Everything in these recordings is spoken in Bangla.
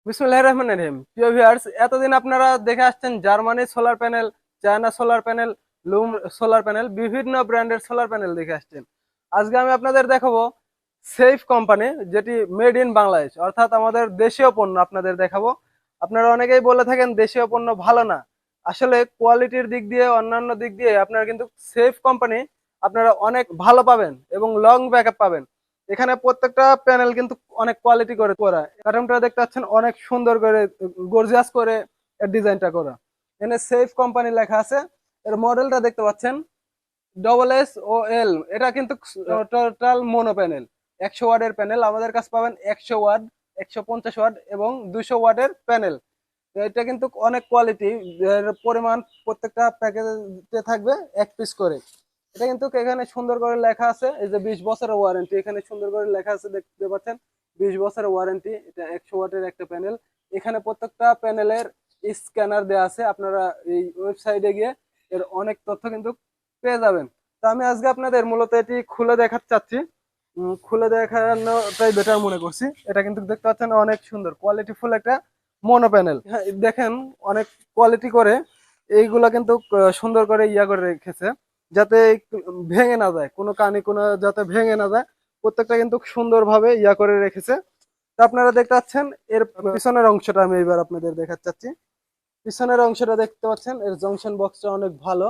বিসমিল্লাহির রহমানির রহিম। প্রিয় ভিউয়ার্স, এতদিন আপনারা দেখে আসছেন Germany solar panel, China solar panel, Loom solar panel, বিভিন্ন ব্র্যান্ডের সোলার প্যানেল দেখে আসছেন। আজকে আমি আপনাদের দেখাবো সেফ কোম্পানি, যেটি মেড ইন বাংলাদেশ, অর্থাৎ আমাদের দেশীয় পণ্য আপনাদের দেখাবো। আপনারা অনেকেই বলে থাকেন দেশীয় পণ্য ভালো না। আসলে কোয়ালিটির দিক দিয়ে, অন্যান্য দিক দিয়ে আপনারা কিন্তু সেফ কোম্পানি আপনারা অনেক ভালো পাবেন এবং লং ব্যাকআপ পাবেন। এখানে প্রত্যেকটা প্যানেল কিন্তু অনেক কোয়ালিটি করে করা। কার্টুনটা দেখতে পাচ্ছেন অনেক সুন্দর করে, গর্জিয়াস করে এর ডিজাইনটা করা। এখানে সেফ কোম্পানি লেখা আছে। এর মডেলটা দেখতে পাচ্ছেন SSOL। এটা কিন্তু টোটাল মোনো প্যানেল, 100 ওয়াটের প্যানেল। আমাদের কাছে পাবেন 100 ওয়াট, 150 ওয়াট এবং 200 ওয়াটের প্যানেল। এটা কিন্তু অনেক কোয়ালিটি। এর পরিমাণ প্রত্যেকটা প্যাকেজে থাকবে 1 পিস করে। এটা কিন্তু এখানে সুন্দর করে লেখা আছে, এই যে 20 বছরের ওয়ারেন্টি এখানে সুন্দর করে লেখা আছে, দেখতে পাচ্ছেন 20 বছরের ওয়ারেন্টি। এটা 100 ওয়াটের একটা প্যানেল। এখানে প্রত্যেকটা প্যানেলের স্ক্যানার দেওয়া আছে, আপনারা এই ওয়েবসাইটে গিয়ে এর অনেক তথ্য কিন্তু পেয়ে যাবেন। তো আমি আজকে আপনাদের মূলত এটি খুলে দেখাতে চাচ্ছি। খুলে দেখানোটাই বেটার মনে করছি। এটা কিন্তু দেখতে পাচ্ছেন অনেক সুন্দর কোয়ালিটিফুল একটা মোনো প্যানেল। হ্যাঁ, দেখেন অনেক কোয়ালিটি করে এইগুলা কিন্তু সুন্দর করে ইয়া করে রেখেছে, যাতে ভেঙে না যায়, কোনো কানি কোনো যাতে ভেঙে না যায়। প্রত্যেকটা কিন্তু সুন্দরভাবে ইয়া করে রেখেছে। তো আপনারা দেখতে পাচ্ছেন এর পিছনের অংশটা আমি এবার আপনাদের দেখাতে চাচ্ছি। পিছনের অংশটা দেখতে পাচ্ছেন, এর জংশন বক্সটা অনেক ভালো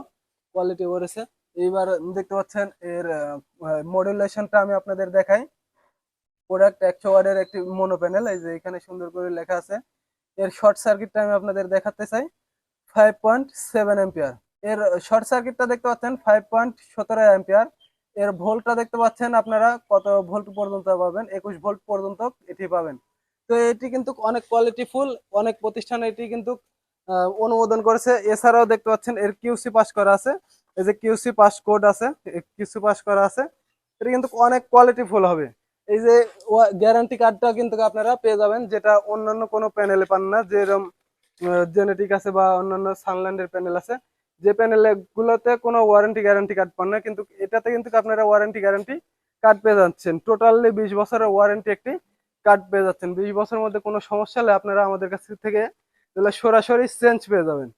কোয়ালিটি করেছে। এইবার দেখতে পাচ্ছেন এর মডুলেশনটা আমি আপনাদের দেখাই। প্রোডাক্ট 100 ওয়াটের একটি মোনো প্যানেল, এই যে এখানে সুন্দর করে লেখা আছে। এর শর্ট সার্কিটটা আমি আপনাদের দেখাতে চাই, 5.7 এম্পিয়ার। এর শর্ট সার্কিটটা দেখতে পাচ্ছেন 5.17 এম্পিয়ার। এর ভোল্টটা দেখতে পাচ্ছেন আপনারা কত ভোল্ট পর্যন্ত পাবেন, 21 ভোল্ট পর্যন্ত এটি পাবেন। তো এটি কিন্তু অনেক কোয়ালিটিফুল, অনেক প্রতিষ্ঠান এটি কিন্তু অনুমোদন করেছে। এছাড়াও দেখতে পাচ্ছেন এর কিউসি পাস করা আছে, এই যে কিউসি পাস কোড আছে, কিউসি পাস করা আছে। এটা কিন্তু অনেক কোয়ালিটিফুল হবে। এই যে গ্যারান্টি কার্ডটা কিন্তু আপনারা পেয়ে যাবেন, যেটা অন্যান্য কোনো প্যানেলে পান না। যেরকম জেনেটিক আছে বা অন্যান্য সানল্যান্ডের প্যানেল আছে, যে প্যানেল গুলোতে কোনো ওয়ারেন্টি গ্যারান্টি কার্ড পান না, কিন্তু এটাতে কিন্তু আপনারা ওয়ারেন্টি গ্যারান্টি কার্ড পেয়ে যাচ্ছেন। টোটালি 20 বছরের ওয়ারেন্টি একটি কার্ড পেয়ে যাচ্ছেন। 20 বছরের মধ্যে কোনো সমস্যা হলে আপনারা আমাদের কাছ থেকে তাহলে সরাসরি চেঞ্জ পেয়ে যাবেন।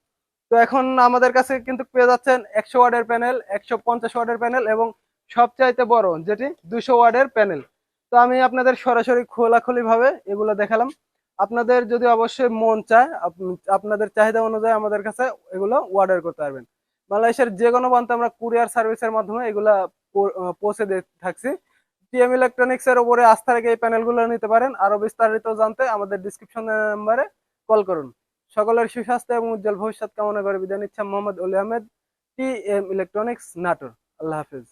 তো এখন আমাদের কাছে কিন্তু পেয়ে যাচ্ছেন 100 ওয়াটের প্যানেল, 150 ওয়াটের প্যানেল এবং সবচাইতে বড় যেটি 200 ওয়াটের প্যানেল। তো আমি আপনাদের সরাসরি খোলাখুলি ভাবে এগুলো দেখালাম। আপনাদের যদি অবশ্যই মন চায়, আপনাদের চাহিদা অনুযায়ী আমাদের কাছে এগুলো অর্ডার করতে পারবেন। বাংলাদেশের যে কোনো প্রান্তে আমরা কুরিয়ার সার্ভিসের মাধ্যমে এগুলা পৌঁছে দিয়ে থাকছি। টিএম ইলেকট্রনিক্স এর উপরে আস্থা রেখে এই প্যানেলগুলো নিতে পারেন। আরো বিস্তারিত জানতে আমাদের ডিসক্রিপশন নাম্বারে কল করুন। সকলের সুস্বাস্থ্য এবং উজ্জ্বল ভবিষ্যৎ কামনা করে বিদায় নিচ্ছি মোহাম্মদ অলি আহমেদ, টিএম ইলেকট্রনিক্স, নাটোর। আল্লাহ হাফেজ।